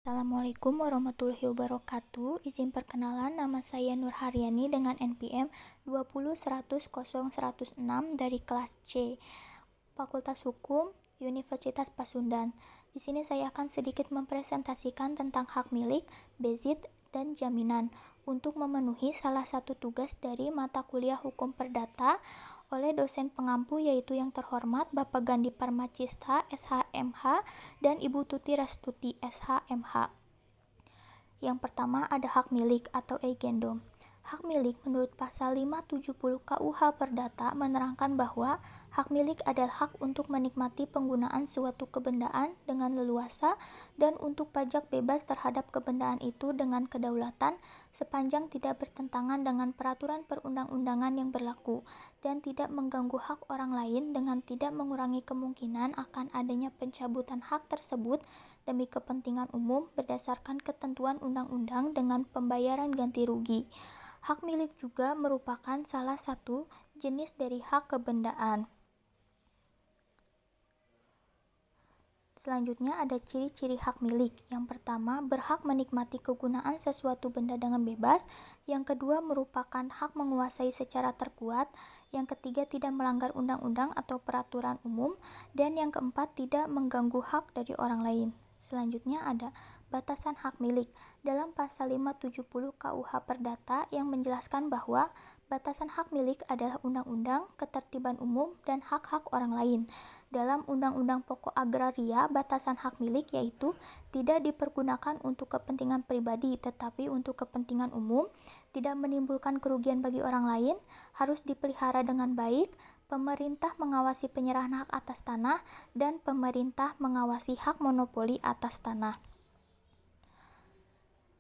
Assalamualaikum warahmatullahi wabarakatuh. Izin perkenalan, nama saya Nur Haryani dengan NPM 201000106 dari kelas C, Fakultas Hukum, Universitas Pasundan. Di sini saya akan sedikit mempresentasikan tentang hak milik, bezit, dan jaminan untuk memenuhi salah satu tugas dari mata kuliah Hukum Perdata oleh dosen pengampu yaitu yang terhormat Bapak Gandhi Parmacista SHMH dan Ibu Tuti Rastuti SHMH. Yang pertama ada hak milik atau eigendom. Hak milik menurut pasal 570 KUH Perdata menerangkan bahwa hak milik adalah hak untuk menikmati penggunaan suatu kebendaan dengan leluasa dan untuk pajak bebas terhadap kebendaan itu dengan kedaulatan sepanjang tidak bertentangan dengan peraturan perundang-undangan yang berlaku dan tidak mengganggu hak orang lain dengan tidak mengurangi kemungkinan akan adanya pencabutan hak tersebut demi kepentingan umum berdasarkan ketentuan undang-undang dengan pembayaran ganti rugi. Hak milik juga merupakan salah satu jenis dari hak kebendaan. Selanjutnya ada ciri-ciri hak milik. Yang pertama, berhak menikmati kegunaan sesuatu benda dengan bebas. Yang kedua, merupakan hak menguasai secara terkuat. Yang ketiga, tidak melanggar undang-undang atau peraturan umum. Dan yang keempat, tidak mengganggu hak dari orang lain. Selanjutnya ada batasan hak milik dalam pasal 570 KUH Perdata yang menjelaskan bahwa batasan hak milik adalah undang-undang, ketertiban umum, dan hak-hak orang lain. Dalam Undang-Undang Pokok Agraria, batasan hak milik yaitu tidak dipergunakan untuk kepentingan pribadi tetapi untuk kepentingan umum, tidak menimbulkan kerugian bagi orang lain, harus dipelihara dengan baik, pemerintah mengawasi penyerahan hak atas tanah, dan pemerintah mengawasi hak monopoli atas tanah.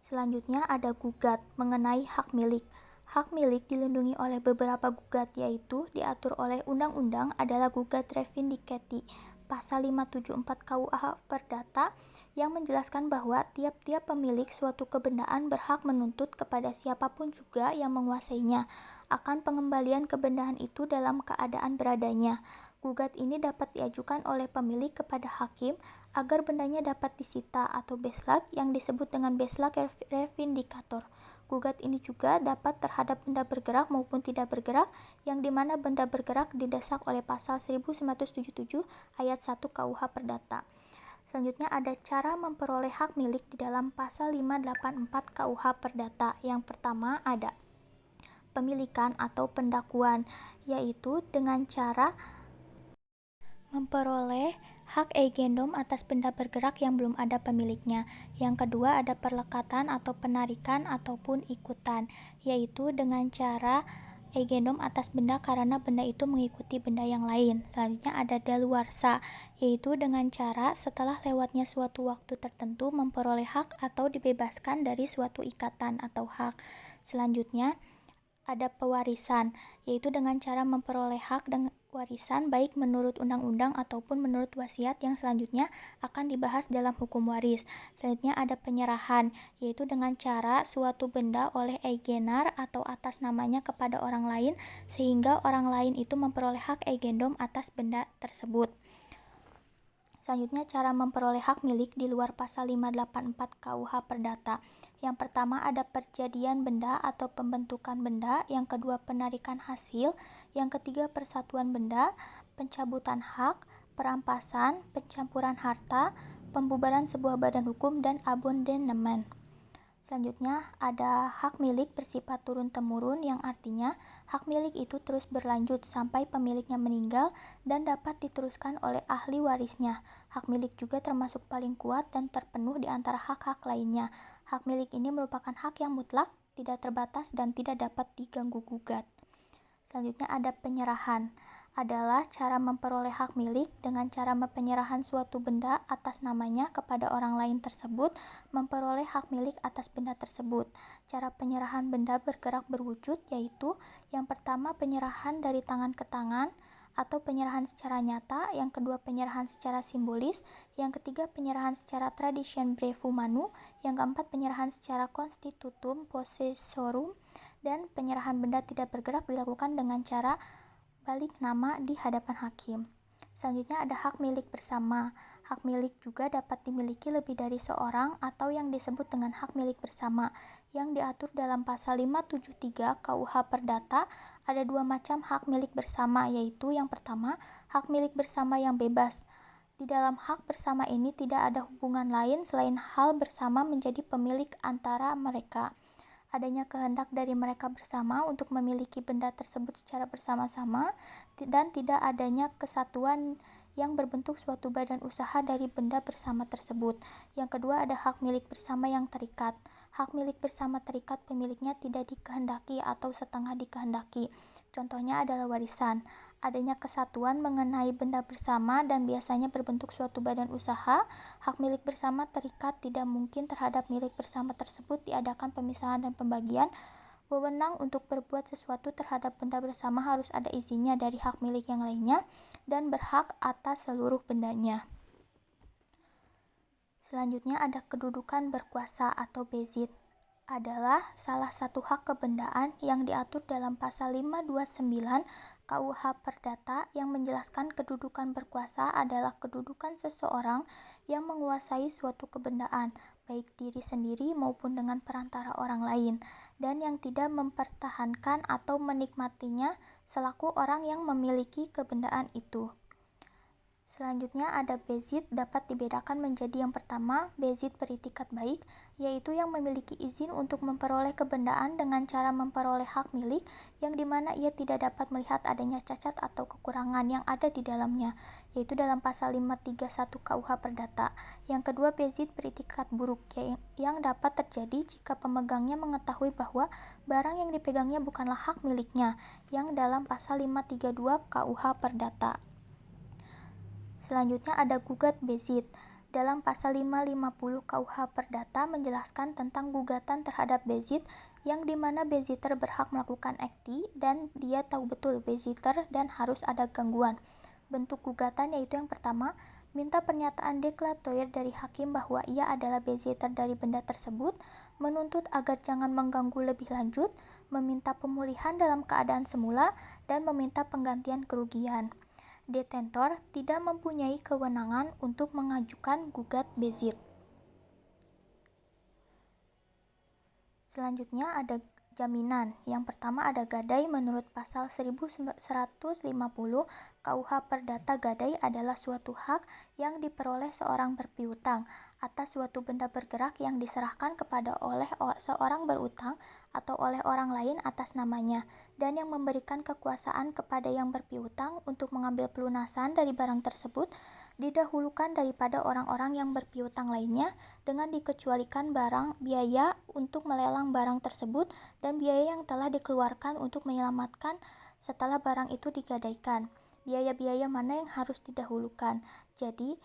Selanjutnya ada gugat mengenai hak milik. Hak milik dilindungi oleh beberapa gugat yaitu diatur oleh undang-undang adalah gugat revindicati pasal 574 KUH Perdata yang menjelaskan bahwa tiap-tiap pemilik suatu kebendaan berhak menuntut kepada siapapun juga yang menguasainya akan pengembalian kebendaan itu dalam keadaan beradanya. Gugat ini dapat diajukan oleh pemilik kepada hakim agar bendanya dapat disita atau beslag yang disebut dengan beslag revindikator. Gugat ini juga dapat terhadap benda bergerak maupun tidak bergerak yang dimana benda bergerak didesak oleh pasal 1977 ayat 1 KUH Perdata. Selanjutnya ada cara memperoleh hak milik di dalam pasal 584 KUH Perdata. Yang pertama ada pemilikan atau pendakuan, yaitu dengan cara memperoleh hak eigendom atas benda bergerak yang belum ada pemiliknya. Yang kedua ada perlekatan atau penarikan ataupun ikutan, yaitu dengan cara eigendom atas benda karena benda itu mengikuti benda yang lain. Selanjutnya ada daluarsa, yaitu dengan cara setelah lewatnya suatu waktu tertentu memperoleh hak atau dibebaskan dari suatu ikatan atau hak. Selanjutnya ada pewarisan, yaitu dengan cara memperoleh hak dan warisan baik menurut undang-undang ataupun menurut wasiat yang selanjutnya akan dibahas dalam hukum waris. Selanjutnya ada penyerahan, yaitu dengan cara suatu benda oleh eigenar atau atas namanya kepada orang lain sehingga orang lain itu memperoleh hak eigendom atas benda tersebut. Selanjutnya cara memperoleh hak milik di luar pasal 584 KUH Perdata. Yang pertama ada perjadian benda atau pembentukan benda, yang kedua penarikan hasil, yang ketiga persatuan benda, pencabutan hak, perampasan, pencampuran harta, pembubaran sebuah badan hukum, dan abandonment. Selanjutnya ada hak milik bersifat turun-temurun yang artinya hak milik itu terus berlanjut sampai pemiliknya meninggal dan dapat diteruskan oleh ahli warisnya. Hak milik juga termasuk paling kuat dan terpenuh di antara hak-hak lainnya. Hak milik ini merupakan hak yang mutlak, tidak terbatas dan tidak dapat diganggu gugat. Selanjutnya ada penyerahan, adalah cara memperoleh hak milik dengan cara penyerahan suatu benda atas namanya kepada orang lain tersebut memperoleh hak milik atas benda tersebut. Cara penyerahan benda bergerak berwujud yaitu yang pertama penyerahan dari tangan ke tangan atau penyerahan secara nyata, yang kedua penyerahan secara simbolis, yang ketiga penyerahan secara tradition brevi manu, yang keempat penyerahan secara constitutum possessorum, dan penyerahan benda tidak bergerak dilakukan dengan cara balik nama di hadapan hakim. Selanjutnya ada hak milik bersama. Hak milik juga dapat dimiliki lebih dari seorang atau yang disebut dengan hak milik bersama, yang diatur dalam pasal 573 KUH Perdata. Ada dua macam hak milik bersama, yaitu yang pertama, hak milik bersama yang bebas. Di dalam hak bersama ini tidak ada hubungan lain selain hal bersama menjadi pemilik antara mereka. Adanya kehendak dari mereka bersama untuk memiliki benda tersebut secara bersama-sama, dan tidak adanya kesatuan yang berbentuk suatu badan usaha dari benda bersama tersebut. Yang kedua, ada hak milik bersama yang terikat. Hak milik bersama terikat pemiliknya tidak dikehendaki atau setengah dikehendaki. Contohnya adalah warisan. Adanya kesatuan mengenai benda bersama dan biasanya berbentuk suatu badan usaha. Hak milik bersama terikat tidak mungkin terhadap milik bersama tersebut diadakan pemisahan dan pembagian. Wewenang untuk berbuat sesuatu terhadap benda bersama harus ada izinnya dari hak milik yang lainnya dan berhak atas seluruh bendanya. Selanjutnya ada kedudukan berkuasa atau bezit. Adalah salah satu hak kebendaan yang diatur dalam pasal 529 KUH Perdata yang menjelaskan kedudukan berkuasa adalah kedudukan seseorang yang menguasai suatu kebendaan, baik diri sendiri maupun dengan perantara orang lain, dan yang tidak mempertahankan atau menikmatinya selaku orang yang memiliki kebendaan itu. Selanjutnya ada bezit, dapat dibedakan menjadi yang pertama, bezit beritikat baik, yaitu yang memiliki izin untuk memperoleh kebendaan dengan cara memperoleh hak milik, yang dimana ia tidak dapat melihat adanya cacat atau kekurangan yang ada di dalamnya, yaitu dalam pasal 531 KUH Perdata. Yang kedua, bezit beritikat buruk, yang dapat terjadi jika pemegangnya mengetahui bahwa barang yang dipegangnya bukanlah hak miliknya, yang dalam pasal 532 KUH Perdata. Selanjutnya ada gugat bezit. Dalam pasal 550 KUH Perdata menjelaskan tentang gugatan terhadap bezit, yang dimana beziter berhak melakukan ekti dan dia tahu betul beziter dan harus ada gangguan. Bentuk gugatan yaitu yang pertama, minta pernyataan deklaratoir dari hakim bahwa ia adalah beziter dari benda tersebut, menuntut agar jangan mengganggu lebih lanjut, meminta pemulihan dalam keadaan semula, dan meminta penggantian kerugian. Detentor tidak mempunyai kewenangan untuk mengajukan gugat bezit. Selanjutnya ada jaminan. Yang pertama ada gadai. Menurut pasal 1150 KUH Perdata, gadai adalah suatu hak yang diperoleh seorang berpiutang atas suatu benda bergerak yang diserahkan kepada oleh seorang berutang atau oleh orang lain atas namanya, dan yang memberikan kekuasaan kepada yang berpiutang untuk mengambil pelunasan dari barang tersebut didahulukan daripada orang-orang yang berpiutang lainnya, dengan dikecualikan biaya untuk melelang barang tersebut dan biaya yang telah dikeluarkan untuk menyelamatkan setelah barang itu digadaikan. Biaya-biaya mana yang harus didahulukan? Jadi,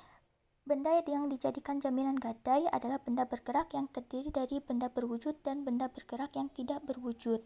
benda yang dijadikan jaminan gadai adalah benda bergerak yang terdiri dari benda berwujud dan benda bergerak yang tidak berwujud.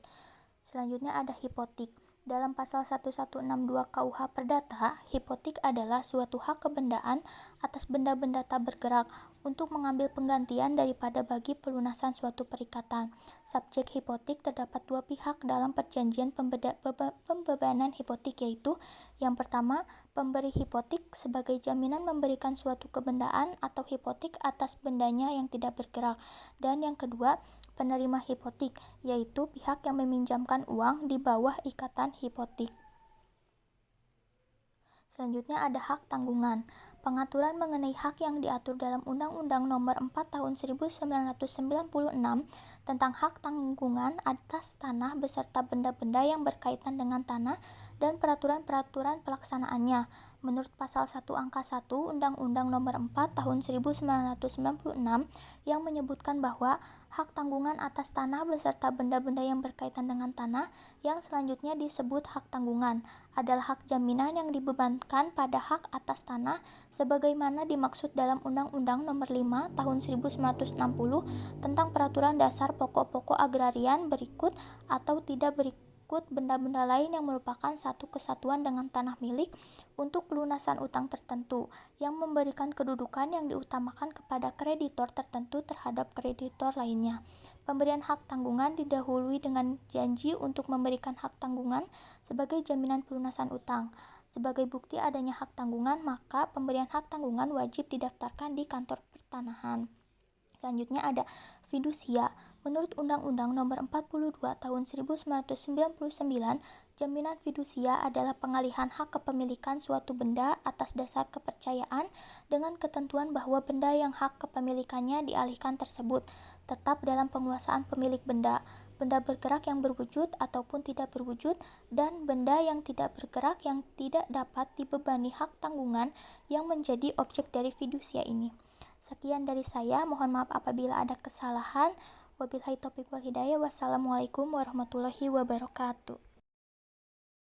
Selanjutnya ada hipotik. Dalam pasal 1162 KUH Perdata, hipotik adalah suatu hak kebendaan atas benda-benda tak bergerak untuk mengambil penggantian daripada bagi pelunasan suatu perikatan. Subjek hipotik terdapat dua pihak dalam perjanjian pembebanan hipotik, yaitu yang pertama, pemberi hipotik sebagai jaminan memberikan suatu kebendaan atau hipotik atas bendanya yang tidak bergerak, dan yang kedua, penerima hipotik, yaitu pihak yang meminjamkan uang di bawah ikatan hipotik. Selanjutnya ada hak tanggungan. Pengaturan mengenai hak yang diatur dalam Undang-Undang Nomor 4 Tahun 1996 tentang hak tanggungan atas tanah beserta benda-benda yang berkaitan dengan tanah dan peraturan-peraturan pelaksanaannya. Menurut pasal 1 angka 1 Undang-Undang Nomor 4 Tahun 1996 yang menyebutkan bahwa hak tanggungan atas tanah beserta benda-benda yang berkaitan dengan tanah yang selanjutnya disebut hak tanggungan adalah hak jaminan yang dibebankan pada hak atas tanah sebagaimana dimaksud dalam Undang-Undang Nomor 5 Tahun 1960 tentang peraturan dasar pokok-pokok agrarian berikut atau tidak berikut benda-benda lain yang merupakan satu kesatuan dengan tanah milik untuk pelunasan utang tertentu, yang memberikan kedudukan yang diutamakan kepada kreditor tertentu terhadap kreditor lainnya. Pemberian hak tanggungan didahului dengan janji untuk memberikan hak tanggungan sebagai jaminan pelunasan utang. Sebagai bukti adanya hak tanggungan, maka pemberian hak tanggungan wajib didaftarkan di kantor pertanahan. Selanjutnya ada fidusia. Menurut Undang-Undang Nomor 42 Tahun 1999, jaminan fidusia adalah pengalihan hak kepemilikan suatu benda atas dasar kepercayaan dengan ketentuan bahwa benda yang hak kepemilikannya dialihkan tersebut tetap dalam penguasaan pemilik benda, benda bergerak yang berwujud ataupun tidak berwujud, dan benda yang tidak bergerak yang tidak dapat dibebani hak tanggungan yang menjadi objek dari fidusia ini. Sekian dari saya, mohon maaf apabila ada kesalahan. Wabillahi taufiq wal hidayah. Wassalamualaikum warahmatullahi wabarakatuh.